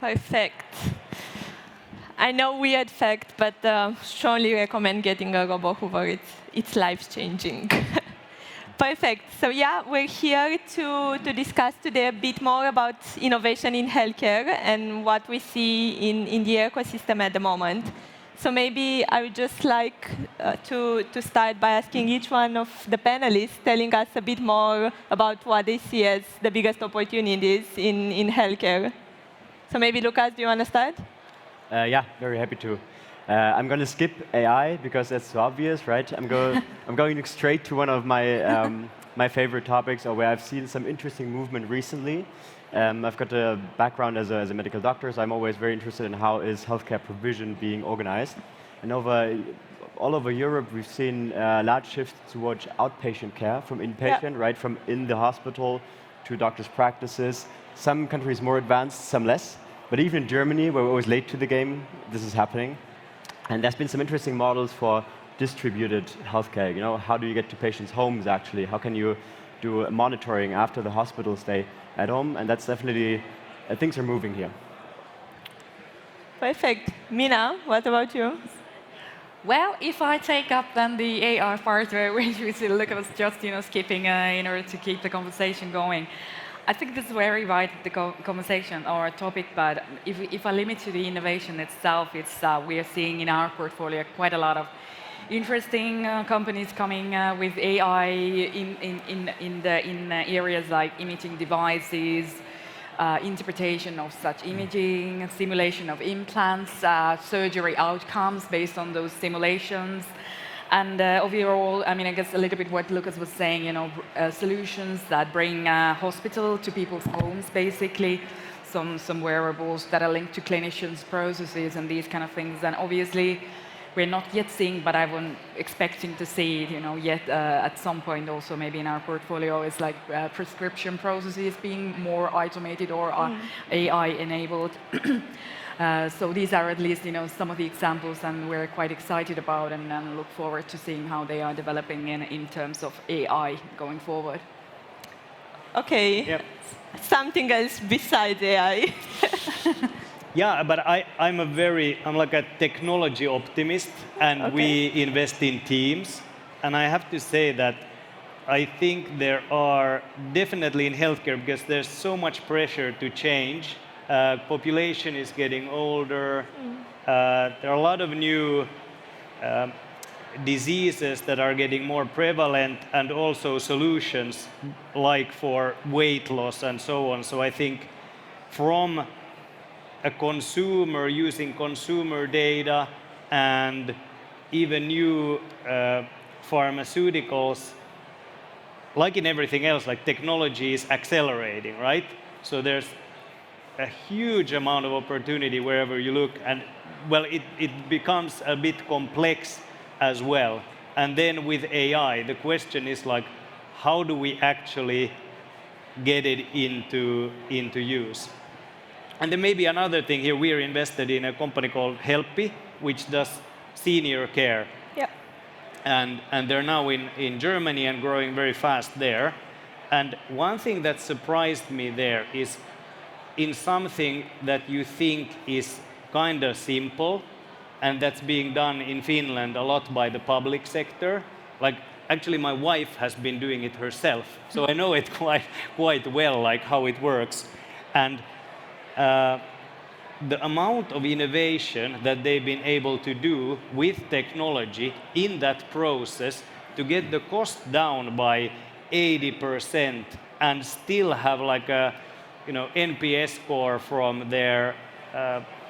Perfect. I know weird fact, but strongly recommend getting a robot Hoover. It's life-changing. Perfect. So yeah, we're here to discuss today a bit more about innovation in healthcare and what we see in the ecosystem at the moment. So maybe I would just like to start by asking each one of the panelists telling us a bit more about what they see as the biggest opportunities in healthcare. So maybe, Lucas, do you want to start? Yeah, very happy to. I'm going to skip AI because that's so obvious, right? I'm going straight to one of my my favorite topics, or where I've seen some interesting movement recently. I've got a background as a medical doctor, so I'm always very interested in how is healthcare provision being organized. And all over Europe, we've seen large shifts towards outpatient care from inpatient, right, from in the hospital to doctors' practices. Some countries more advanced, some less. But even in Germany, where we're always late to the game, this is happening. And there's been some interesting models for distributed healthcare. You know, how do you get to patients' homes, actually? How can you do monitoring after the hospital stay at home? And that's definitely, things are moving here. Perfect. Minna, what about you? Well, if I take up then the AR part, which we see Lucas just skipping in order to keep the conversation going, I think this is very right, the conversation or topic, but if I limit to the innovation itself, we are seeing in our portfolio quite a lot of interesting companies coming with AI in areas like imaging devices, interpretation of such imaging, simulation of implants, surgery outcomes based on those simulations. And overall, I mean, I guess a little bit what Lucas was saying, solutions that bring hospital to people's homes, basically, some wearables that are linked to clinicians' processes and these kind of things. And obviously, we're not yet seeing, but I'm expecting to see, yet at some point also maybe in our portfolio is like prescription processes being more automated or AI-enabled. So these are at least, some of the examples, and we're quite excited about and look forward to seeing how they are developing in terms of AI going forward. Okay. Yep. Something else besides AI. Yeah, but I'm like a technology optimist, and we invest in teams. And I have to say that I think there are definitely in healthcare, because there's so much pressure to change. Population is getting older. There are a lot of new diseases that are getting more prevalent, and also solutions like for weight loss and so on. So I think from a consumer using consumer data and even new pharmaceuticals, like in everything else, like technology is accelerating, right? So there's a huge amount of opportunity wherever you look, and well, it becomes a bit complex as well. And then with AI, the question is like, how do we actually get it into use? And then maybe another thing here, we are invested in a company called Helppi, which does senior care. Yeah. And they're now in Germany and growing very fast there. And one thing that surprised me there is in something that you think is kind of simple, and that's being done in Finland a lot by the public sector. Like, actually, my wife has been doing it herself, so I know it quite well, like how it works. And the amount of innovation that they've been able to do with technology in that process to get the cost down by 80% and still have like a NPS score from their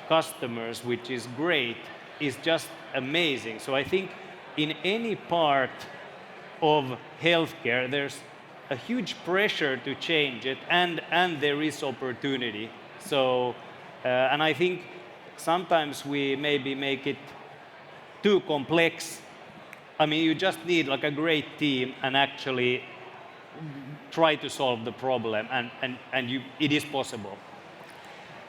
customers, which is great, is just amazing. So I think in any part of healthcare, there's a huge pressure to change it, and there is opportunity. So, and I think sometimes we maybe make it too complex. I mean, you just need like a great team and actually try to solve the problem, and it is possible.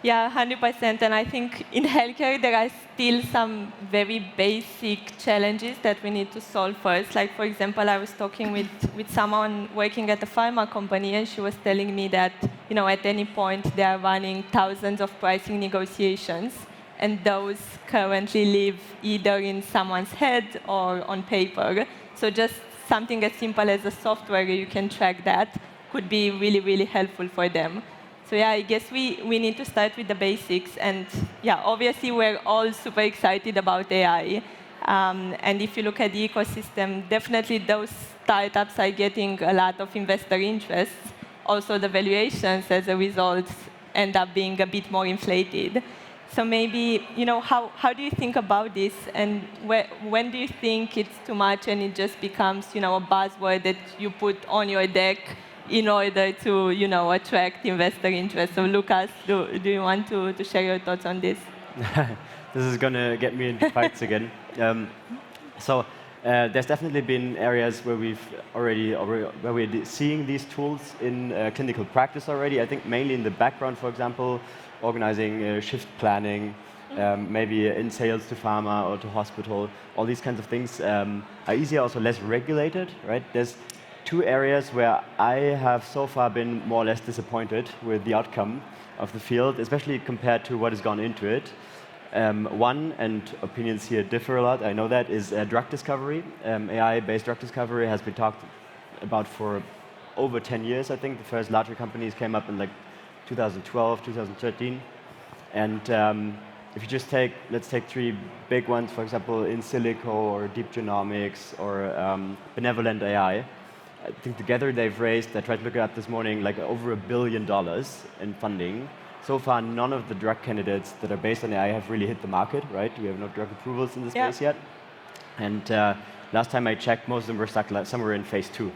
Yeah, 100%. And I think in healthcare, there are still some very basic challenges that we need to solve first. Like, for example, I was talking with someone working at a pharma company, and she was telling me that, at any point they are running thousands of pricing negotiations, and those currently live either in someone's head or on paper. So just something as simple as a software you can track that could be really, really helpful for them. So yeah, I guess we need to start with the basics. And yeah, obviously we're all super excited about AI. And if you look at the ecosystem, definitely those startups are getting a lot of investor interest. Also, the valuations as a result end up being a bit more inflated. So maybe, how do you think about this? And when do you think it's too much and it just becomes, a buzzword that you put on your deck in order to, attract investor interest? So Lucas, do you want to share your thoughts on this? This is going to get me into fights again. There's definitely been areas where where we're seeing these tools in clinical practice already. I think mainly in the background, for example, organizing shift planning, maybe in sales to pharma or to hospital. All these kinds of things are easier, also less regulated, right? There's two areas where I have so far been more or less disappointed with the outcome of the field, especially compared to what has gone into it. One, and opinions here differ a lot, I know that, is drug discovery. AI-based drug discovery has been talked about for over 10 years, I think. The first larger companies came up in like 2012, 2013. And if you just let's take three big ones, for example, in silico or deep genomics or benevolent AI. I think together they've raised, I tried to look it up this morning, like over $1 billion in funding. So far, none of the drug candidates that are based on AI have really hit the market, right? We have no drug approvals in this space yet. And last time I checked, most of them were stuck somewhere in phase 2.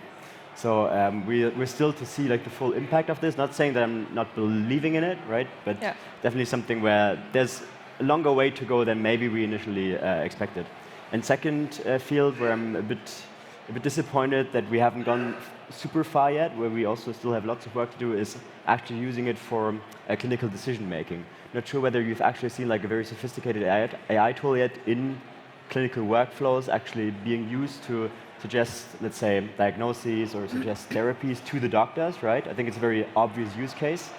So we're still to see like the full impact of this. Not saying that I'm not believing in it, right? But definitely something where there's a longer way to go than maybe we initially expected. And second field where I'm a bit disappointed that we haven't gone super far yet, where we also still have lots of work to do, is actually using it for clinical decision making. Not sure whether you've actually seen like a very sophisticated AI tool yet in clinical workflows actually being used to suggest, let's say, diagnoses or suggest therapies to the doctors, right? I think it's a very obvious use case.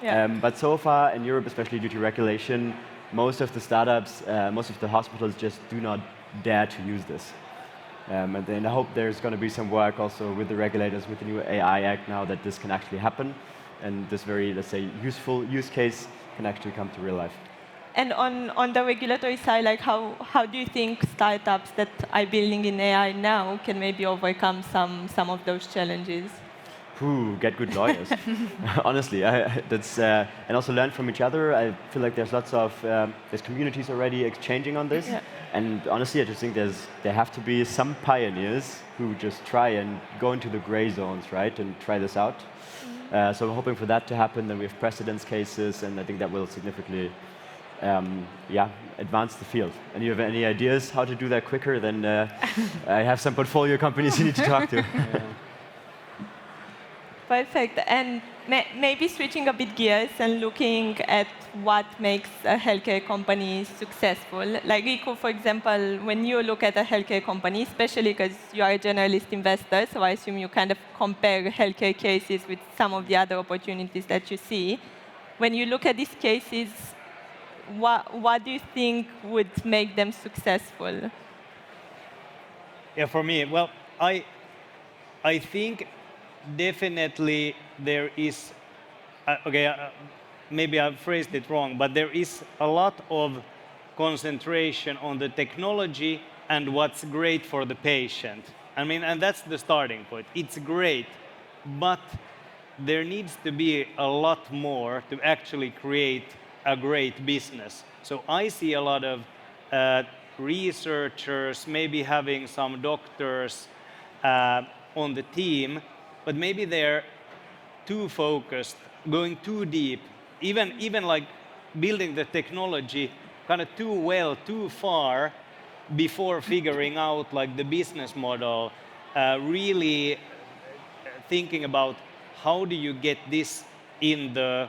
But so far in Europe, especially due to regulation, most of the startups, most of the hospitals just do not dare to use this. And then I hope there's going to be some work also with the regulators, with the new AI Act now, that this can actually happen. And this very, let's say, useful use case can actually come to real life. And on the regulatory side, like how do you think startups that are building in AI now can maybe overcome some of those challenges? Get good lawyers. Honestly, that's and also learn from each other. I feel like there's lots of there's communities already exchanging on this. And honestly, I just think there have to be some pioneers who just try and go into the gray zones, right, and try this out. So I'm hoping for that to happen. Then we have precedence cases, and I think that will significantly, advance the field. And you have any ideas how to do that quicker? Then I have some portfolio companies you need to talk to. Perfect. And maybe switching a bit gears and looking at what makes a healthcare company successful. Like Riku, for example, when you look at a healthcare company, especially because you are a generalist investor, so I assume you kind of compare healthcare cases with some of the other opportunities that you see. When you look at these cases, what do you think would make them successful? Yeah, for me, well, I think definitely there is, maybe I've phrased it wrong, but there is a lot of concentration on the technology and what's great for the patient. I mean, and that's the starting point. It's great, but there needs to be a lot more to actually create a great business. So I see a lot of researchers, maybe having some doctors on the team, but maybe they're too focused, going too deep, even like building the technology kind of too well, too far before figuring out like the business model, really thinking about how do you get this in the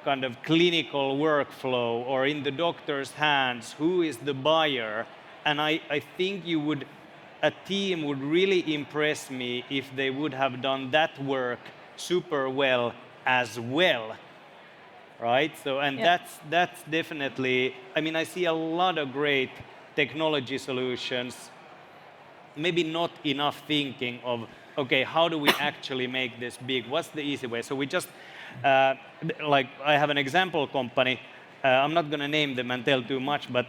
kind of clinical workflow or in the doctor's hands, who is the buyer. And I think a team would really impress me if they would have done that work super well as well, right? So, and Yeah. that's definitely, I mean, I see a lot of great technology solutions, maybe not enough thinking of, okay, how do we actually make this big? What's the easy way? So we just, like, I have an example company. I'm not going to name them and tell too much, but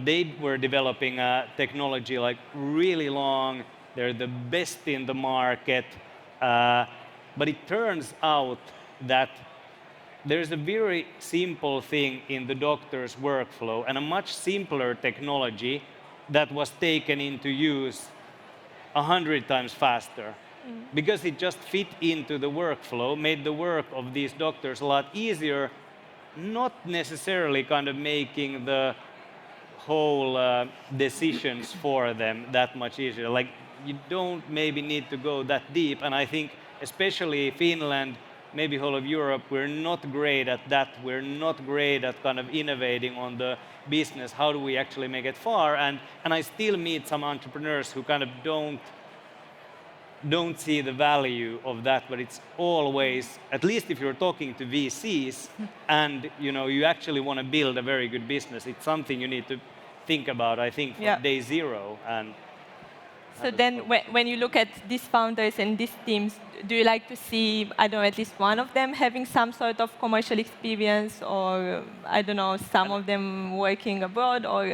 they were developing a technology like really long. They're the best in the market. But it turns out that there's a very simple thing in the doctor's workflow and a much simpler technology that was taken into use 100 times faster because it just fit into the workflow, made the work of these doctors a lot easier, not necessarily kind of making the whole decisions for them that much easier. Like, you don't maybe need to go that deep, and I think especially Finland, maybe whole of Europe, we're not great at that. We're not great at kind of innovating on the business. How do we actually make it far? And I still meet some entrepreneurs who kind of don't see the value of that, but it's always, at least if you're talking to VCs and you actually want to build a very good business, it's something you need to think about, I think, from day zero. And so then when you look at these founders and these teams, do you like to see, I don't know, at least one of them having some sort of commercial experience, or, I don't know, some of them working abroad, or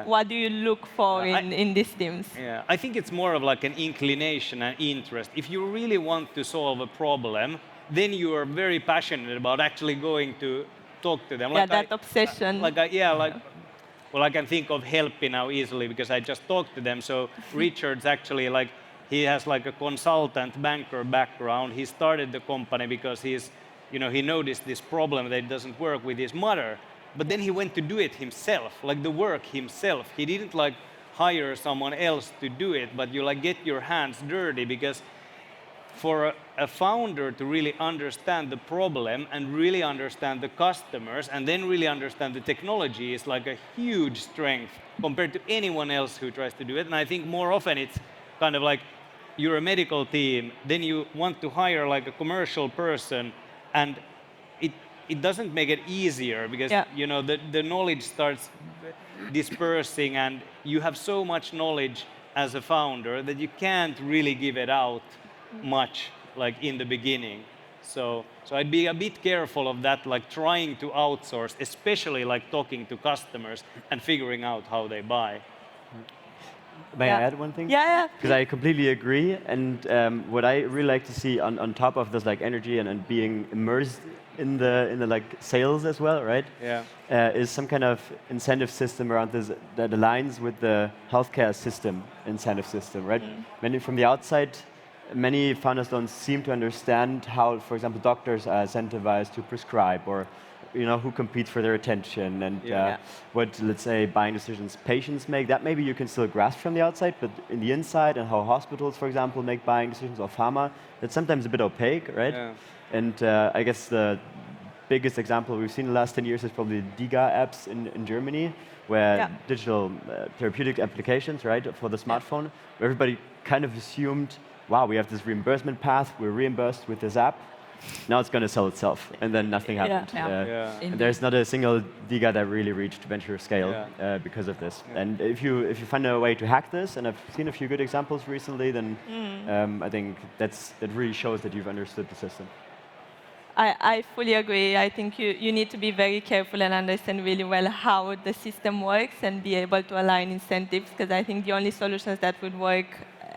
what do you look for in these teams? Yeah, I think it's more of like an inclination and interest. If you really want to solve a problem, then you are very passionate about actually going to talk to them. Yeah, that obsession. Well, I can think of Helppi now easily because I just talked to them. So Richard's actually he has like a consultant banker background. He started the company because he noticed this problem that it doesn't work with his mother. But then he went to do it himself, like the work himself. He didn't hire someone else to do it, but you get your hands dirty, because for a founder to really understand the problem and really understand the customers and then really understand the technology is like a huge strength compared to anyone else who tries to do it. And I think more often it's kind of like you're a medical team, then you want to hire like a commercial person, and it doesn't make it easier because the knowledge starts dispersing, and you have so much knowledge as a founder that you can't really give it out much in the beginning. So I'd be a bit careful of that, trying to outsource, especially talking to customers and figuring out how they buy. May I add one thing? Yeah. Because I completely agree. And what I really like to see on top of this energy and being immersed in the sales as well, right? Yeah. Is some kind of incentive system around this that aligns with the healthcare system incentive system, right? From the outside, many founders don't seem to understand how, for example, doctors are incentivized to prescribe, or who competes for their attention, and what, let's say, buying decisions patients make. That maybe you can still grasp from the outside, but in the inside, and how hospitals, for example, make buying decisions, or pharma, it's sometimes a bit opaque, right? Yeah. And I guess the biggest example we've seen in the last 10 years is probably the DiGA apps in Germany, where digital therapeutic applications, right, for the smartphone, where everybody kind of assumed, wow, we have this reimbursement path, we're reimbursed with this app, now it's going to sell itself, and then nothing happened. And there's not a single DiGA that really reached venture scale because of this. And if you find a way to hack this, and I've seen a few good examples recently, then I think that really shows that you've understood the system. I fully agree. I think you need to be very careful and understand really well how the system works and be able to align incentives, because I think the only solutions that would work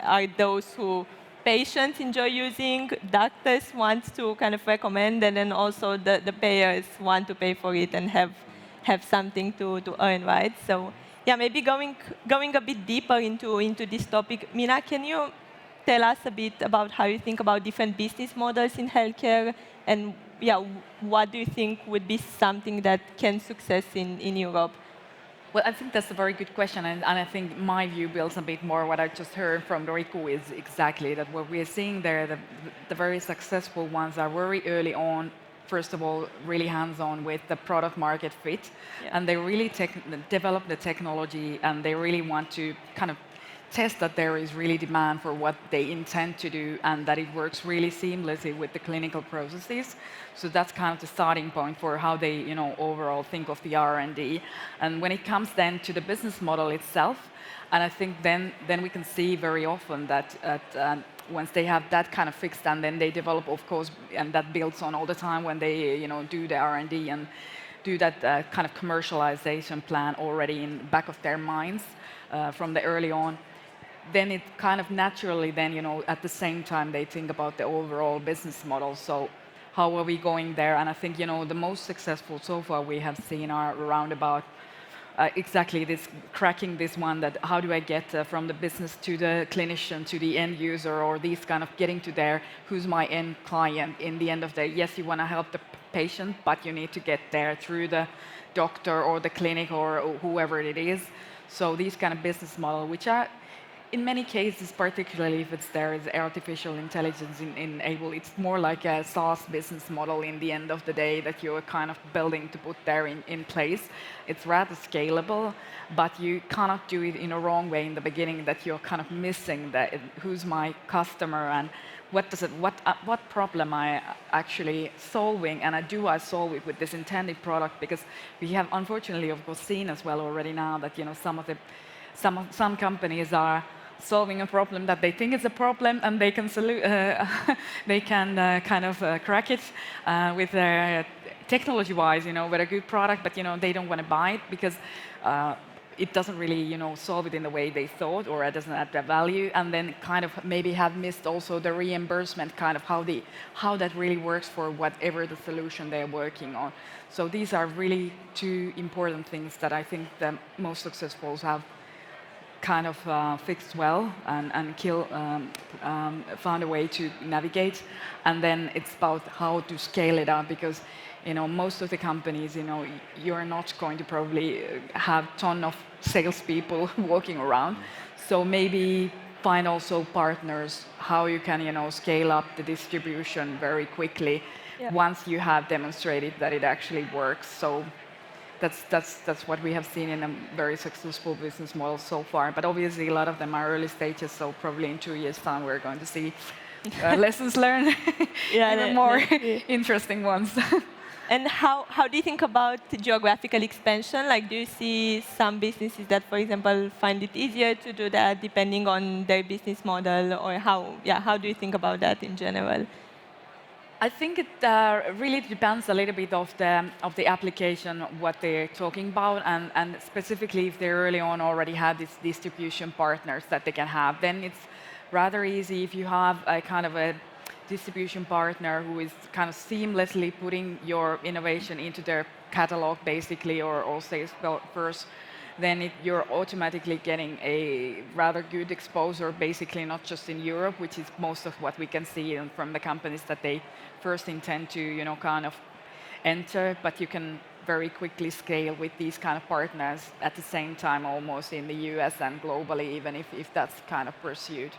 are those who patients enjoy using, doctors want to kind of recommend, and then also the payers want to pay for it and have something to earn, right? So yeah, maybe going a bit deeper into this topic, Minna, can you tell us a bit about how you think about different business models in healthcare, and what do you think would be something that can success in Europe? Well, I think that's a very good question, and I think my view builds a bit more what I just heard from Riku is exactly that what we're seeing there, the very successful ones are very early on, first of all, really hands-on with the product market fit, and they really develop the technology, and they really want to kind of test that there is really demand for what they intend to do and that it works really seamlessly with the clinical processes. So that's kind of the starting point for how they, overall think of the R&D. And when it comes then to the business model itself, and I think then we can see very often that once they have that kind of fixed, and then they develop, of course, and that builds on all the time when they, do the R&D and do that kind of commercialization plan already in the back of their minds from the early on. Then it kind of naturally then, at the same time they think about the overall business model. So how are we going there? And I think, the most successful so far we have seen are around about exactly this, cracking this one, that how do I get from the business to the clinician, to the end user, or these kind of getting to there, who's my end client in the end of the day. Yes, you want to help the patient, but you need to get there through the doctor or the clinic or whoever it is. So these kind of business model, which are in many cases, particularly if there is artificial intelligence enabled, it's more like a SaaS business model in the end of the day that you're kind of building to put there in place. It's rather scalable, but you cannot do it in a wrong way in the beginning, that you're kind of missing that who's my customer and what problem I actually solving, and do I solve it with this intended product? Because we have unfortunately, of course, seen as well already now that some companies are solving a problem that they think is a problem, and they can kind of crack it with their technology-wise, with a good product, but they don't want to buy it because it doesn't really, solve it in the way they thought, or it doesn't add the value, and then kind of maybe have missed also the reimbursement, kind of how that really works for whatever the solution they're working on. So these are really two important things that I think the most successful have kind of fixed well and found a way to navigate. And then it's about how to scale it up, because most of the companies, you're not going to probably have a ton of salespeople walking around. So maybe find also partners, how you can scale up the distribution very quickly once you have demonstrated that it actually works. So that's what we have seen in a very successful business model so far. But obviously, a lot of them are early stages, so probably in 2 years' time, we're going to see lessons learned, even more interesting ones. And how do you think about geographical expansion? Like, do you see some businesses that, for example, find it easier to do that depending on their business model, or how do you think about that in general? I think it really depends a little bit of the application, what they're talking about, and specifically if they early on already have these distribution partners that they can have, then it's rather easy if you have a kind of a distribution partner who is kind of seamlessly putting your innovation into their catalog, basically, or sales first. Then you're automatically getting a rather good exposure, basically not just in Europe, which is most of what we can see from the companies that they first intend to, kind of enter, but you can very quickly scale with these kind of partners at the same time, almost in the US and globally, even if that's kind of pursued.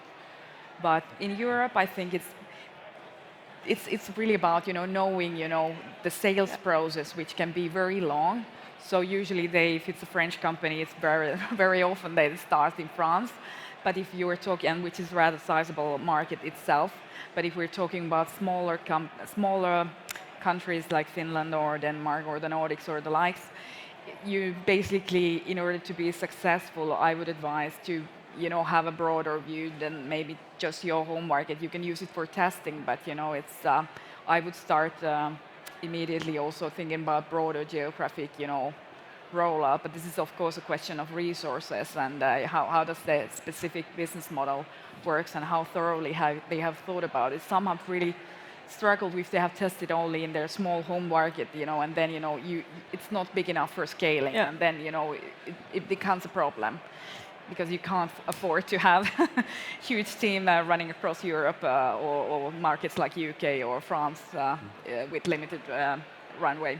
But in Europe, I think it's really about, knowing, the sales process, which can be very long. So usually if it's a French company, it's very often they start in France. But if you were talking, and which is a rather sizable market itself, but if we're talking about smaller countries like Finland or Denmark or the Nordics or the likes, you basically, in order to be successful, I would advise to have a broader view than maybe just your home market. You can use it for testing, but it's I would start immediately also thinking about broader geographic, rollout. But this is of course a question of resources and how does the specific business model works and how thoroughly they have thought about it. Some have really struggled if they have tested only in their small home market, and then it's not big enough for scaling, and then it becomes a problem because you can't afford to have a huge team running across Europe or markets like UK or France with limited runway.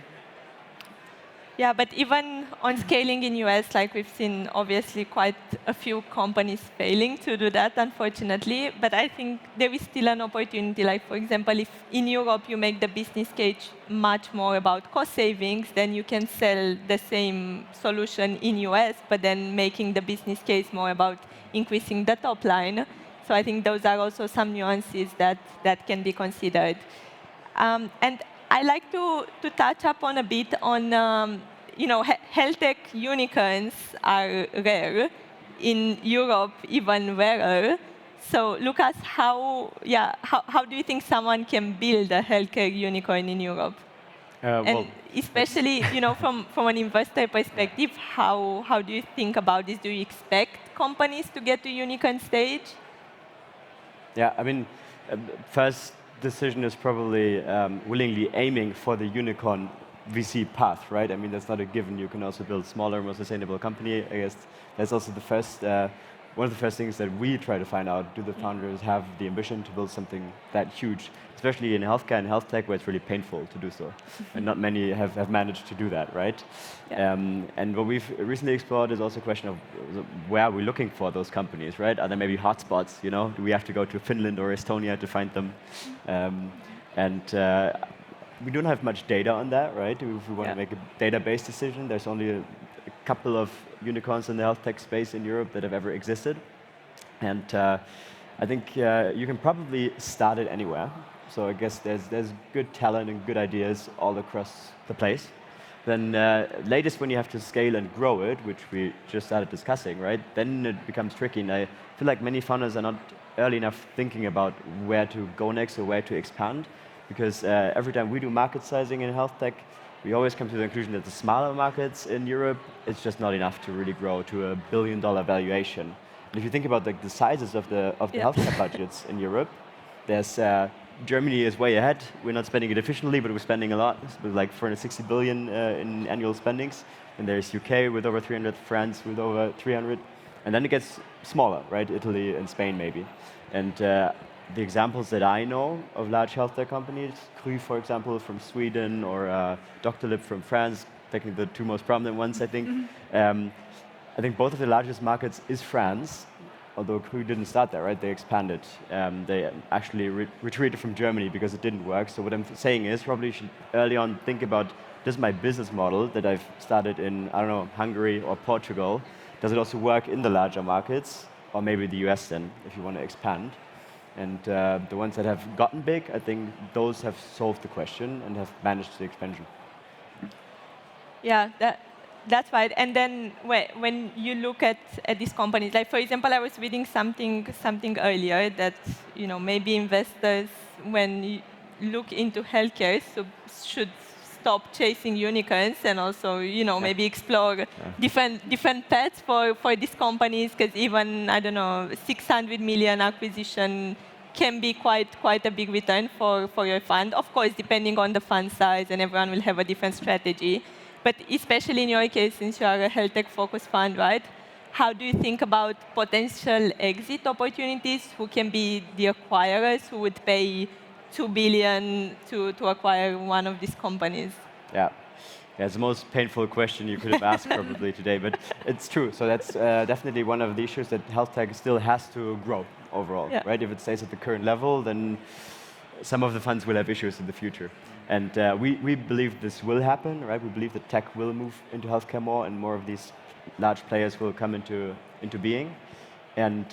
Yeah, but even on scaling in US, like we've seen obviously quite a few companies failing to do that, unfortunately. But I think there is still an opportunity. Like, for example, if in Europe you make the business case much more about cost savings, then you can sell the same solution in US, but then making the business case more about increasing the top line. So I think those are also some nuances that can be considered. And I like to touch upon a bit on, health tech unicorns are rare. In Europe, even rarer. So Lucas, how do you think someone can build a healthcare unicorn in Europe? And especially, from an investor perspective, how do you think about this? Do you expect companies to get to unicorn stage? Yeah, I mean, first decision is probably willingly aiming for the unicorn VC path, right? I mean, that's not a given. You can also build smaller, more sustainable company. I guess that's also the first, one of the first things that we try to find out. Do the founders have the ambition to build something that huge, especially in healthcare and health tech, where it's really painful to do so, and not many have managed to do that, right? Yeah. And what we've recently explored is also a question of where are we looking for those companies, right? Are there maybe hotspots? Do we have to go to Finland or Estonia to find them? We don't have much data on that, right? If we want to make a database decision, there's only a couple of unicorns in the health tech space in Europe that have ever existed. And I think you can probably start it anywhere. So I guess there's good talent and good ideas all across the place. Then latest when you have to scale and grow it, which we just started discussing, right? Then it becomes tricky. And I feel like many founders are not early enough thinking about where to go next or where to expand. Because every time we do market sizing in health tech, we always come to the conclusion that the smaller markets in Europe, it's just not enough to really grow to $1 billion valuation. And if you think about the sizes of the healthcare budgets in Europe, there's Germany is way ahead. We're not spending it efficiently, but we're spending a lot. It's like 460 billion in annual spendings. And there's UK with over 300, France with over 300. And then it gets smaller, right? Italy and Spain maybe. And the examples that I know of large healthcare companies, Cru, for example, from Sweden, or Doctolib from France, taking the two most prominent ones, I think. I think both of the largest markets is France, although Cru didn't start there, right? They expanded. They actually retreated from Germany because it didn't work. So what I'm saying is probably you should early on think about, does my business model that I've started in, I don't know, Hungary or Portugal, does it also work in the larger markets, or maybe the US then, if you want to expand? And the ones that have gotten big, I think those have solved the question and have managed the expansion. Yeah, that's right. And then when you look at these companies, like for example, I was reading something earlier that maybe investors, when you look into healthcare, should stop chasing unicorns and also maybe explore different paths for these companies, because even 600 million acquisition can be quite a big return for your fund. Of course, depending on the fund size, and everyone will have a different strategy. But especially in your case, since you are a health tech focused fund, right? How do you think about potential exit opportunities? Who can be the acquirers who would pay 2 billion to acquire one of these companies? Yeah, it's the most painful question you could have asked probably today, but it's true. So that's definitely one of the issues, that health tech still has to grow overall, right? If it stays at the current level, then some of the funds will have issues in the future. And we believe this will happen, right? We believe that tech will move into healthcare more, and more of these large players will come into being. And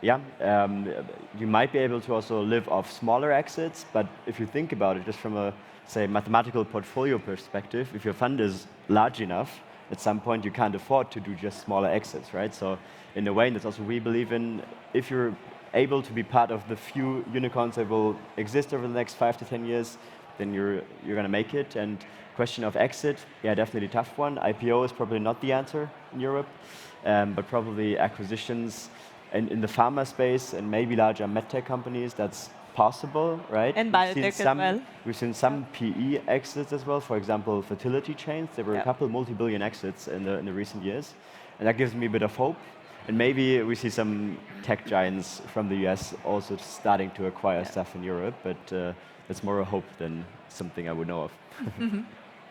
you might be able to also live off smaller exits, but if you think about it just from a, say, mathematical portfolio perspective, if your fund is large enough, at some point you can't afford to do just smaller exits, right? So in a way, and that's also we believe in, if you're able to be part of the few unicorns that will exist over the next 5 to 10 years, then you're going to make it. And question of exit, yeah, definitely a tough one. IPO is probably not the answer in Europe, but probably acquisitions in the pharma space and maybe larger medtech companies, that's possible, right? And biotech as well. We've seen some PE exits as well. For example, fertility chains. There were a couple multi-billion exits in the recent years. And that gives me a bit of hope. And maybe we see some tech giants from the US also starting to acquire stuff in Europe, but it's more a hope than something I would know of.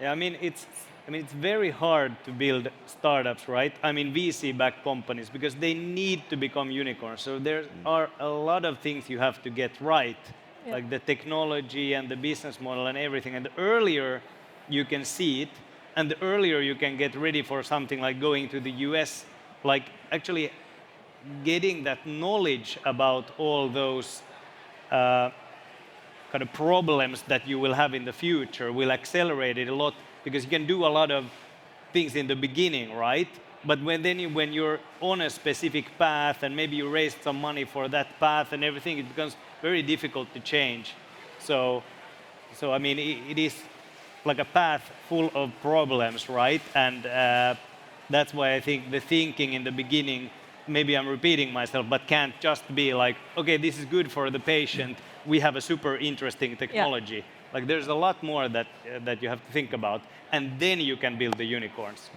Yeah, I mean, it's very hard to build startups, right? I mean, VC-backed companies, because they need to become unicorns. So there are a lot of things you have to get right, like the technology and the business model and everything. And the earlier you can see it, and the earlier you can get ready for something like going to the US, like actually getting that knowledge about all those kind of problems that you will have in the future will accelerate it a lot, because you can do a lot of things in the beginning, right? But when you're on a specific path and maybe you raised some money for that path and everything, it becomes very difficult to change. So I mean, it is like a path full of problems, right? And that's why I think the thinking in the beginning, maybe I'm repeating myself, but can't just be like, okay, this is good for the patient. We have a super interesting technology. Yeah. Like there's a lot more that you have to think about, and then you can build the unicorns.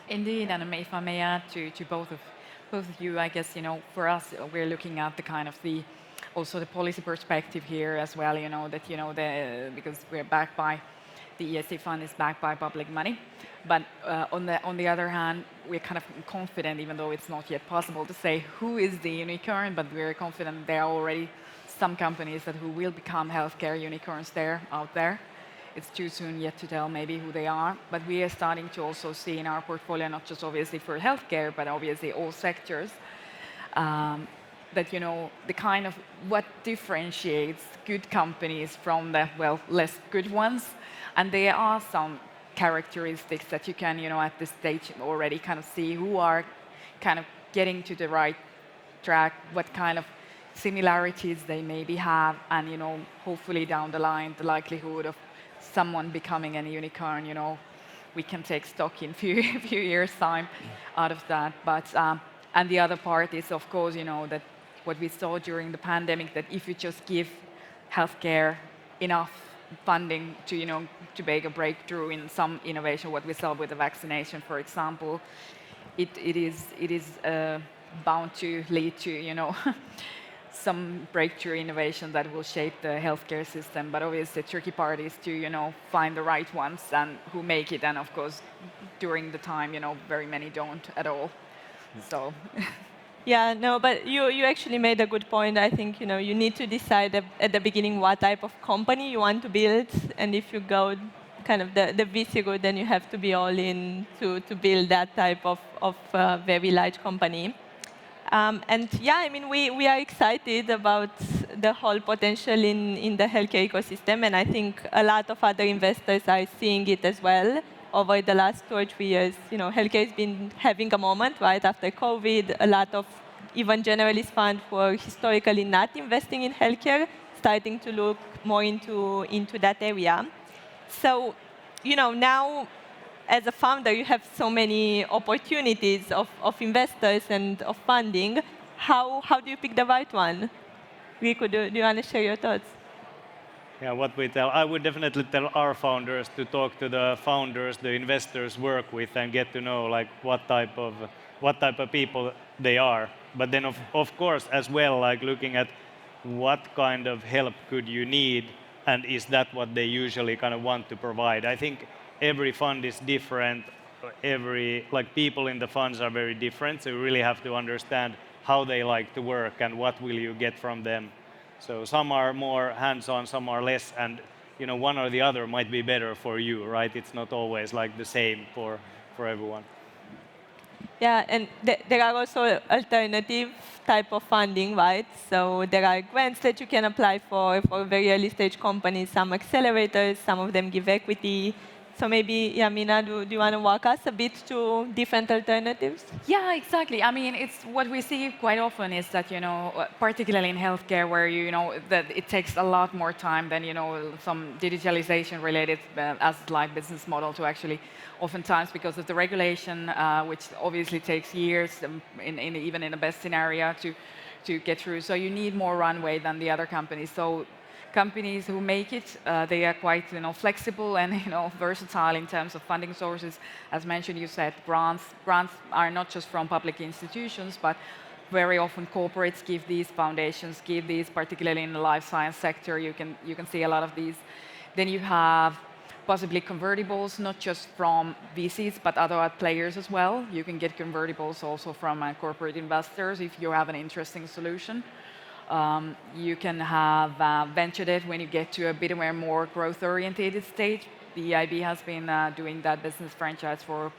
Indeed, and if I may add to both of you, I guess for us we're looking at the kind of also the policy perspective here as well. That because we're backed by the ESG fund is backed by public money, but on the other hand, we're kind of confident, even though it's not yet possible to say who is the unicorn, but we're confident there are already some companies who will become healthcare unicorns out there. It's too soon yet to tell maybe who they are, but we are starting to also see in our portfolio, not just obviously for healthcare, but obviously all sectors, that the kind of what differentiates good companies from the less good ones, and there are some characteristics that you can at this stage already kind of see who are kind of getting to the right track, what kind of similarities they maybe have, and hopefully down the line the likelihood of someone becoming a unicorn, we can take stock in few years time out of that. But and the other part is of course that what we saw during the pandemic, that if you just give healthcare enough funding to to make a breakthrough in some innovation, what we saw with the vaccination, for example, it is bound to lead to some breakthrough innovation that will shape the healthcare system. But obviously the tricky part is to find the right ones and who make it, and of course during the time very many don't at all. So Yeah, no, but you actually made a good point. I think you need to decide at the beginning what type of company you want to build, and if you go kind of the VC route, then you have to be all in to build that type of very large company. And yeah, I mean, we are excited about the whole potential in the healthcare ecosystem, and I think a lot of other investors are seeing it as well. Over the last 2 or 3 years, healthcare has been having a moment right after COVID. A lot of even generalist funds who are historically not investing in healthcare starting to look more into that area. So, now as a founder, you have so many opportunities of investors and of funding. How do you pick the right one? Riku, do you want to share your thoughts? Yeah, what we tell, I would definitely tell our founders to talk to the founders the investors work with and get to know like what type of people they are. But then of course as well, like looking at what kind of help could you need, and is that what they usually kind of want to provide. I think every fund is different. Like people in the funds are very different, so you really have to understand how they like to work and what will you get from them. So some are more hands-on, some are less, and one or the other might be better for you, right? It's not always like the same for everyone. Yeah, and there are also alternative type of funding, right? So there are grants that you can apply for very early stage companies, some accelerators, some of them give equity. So maybe, yeah, Minna, do you want to walk us a bit to different alternatives? yeah, exactly. I mean, it's what we see quite often is that particularly in healthcare, where that it takes a lot more time than some digitalization related asset-light business model to actually, oftentimes because of the regulation, which obviously takes years, even in the best scenario to get through. So you need more runway than the other companies. So companies who make it, they are quite flexible and versatile in terms of funding sources. As mentioned, you said grants. Grants are not just from public institutions, but very often corporates give these, foundations give these, particularly in the life science sector. You can see a lot of these. Then you have possibly convertibles, not just from VCs, but other players as well. You can get convertibles also from corporate investors if you have an interesting solution. You can have venture debt when you get to a bit of a more growth-oriented stage. The EIB has been doing that business franchise for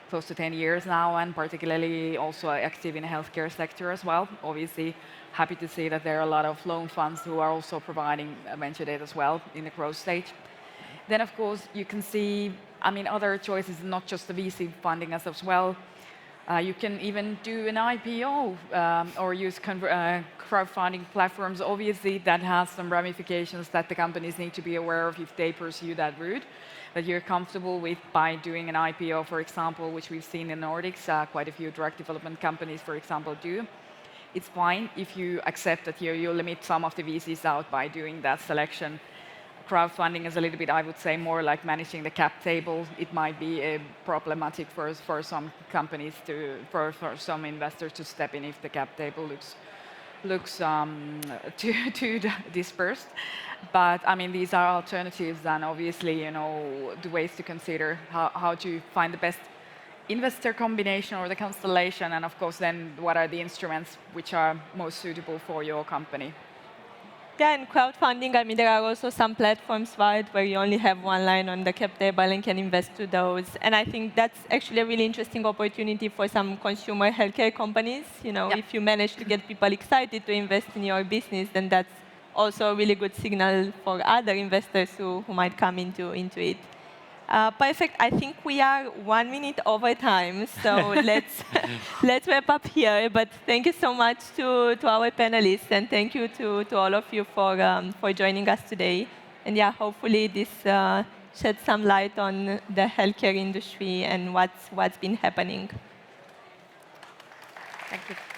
close to 10 years now, and particularly also active in the healthcare sector as well. Obviously, happy to see that there are a lot of loan funds who are also providing venture debt as well in the growth stage. Then, of course, you can see, I mean, other choices, not just the VC funding as well. You can even do an IPO or use crowdfunding platforms. Obviously, that has some ramifications that the companies need to be aware of if they pursue that route. That you're comfortable with by doing an IPO, for example, which we've seen in the Nordics, quite a few drug development companies, for example, do. It's fine if you accept that you limit some of the VCs out by doing that selection. Crowdfunding is a little bit, I would say, more like managing the cap table. It might be problematic for some companies for some investors to step in if the cap table looks too dispersed. But I mean, these are alternatives, and obviously, the ways to consider how to find the best investor combination or the constellation, and of course, then what are the instruments which are most suitable for your company. Yeah, and crowdfunding, I mean, there are also some platforms, right, where you only have one line on the cap table and can invest to those. And I think that's actually a really interesting opportunity for some consumer healthcare companies. If you manage to get people excited to invest in your business, then that's also a really good signal for other investors who might come into it. Perfect. I think we are 1 minute over time, so let's wrap up here. But thank you so much to our panelists, and thank you to all of you for joining us today. And yeah, hopefully this sheds some light on the healthcare industry and what's been happening. Thank you.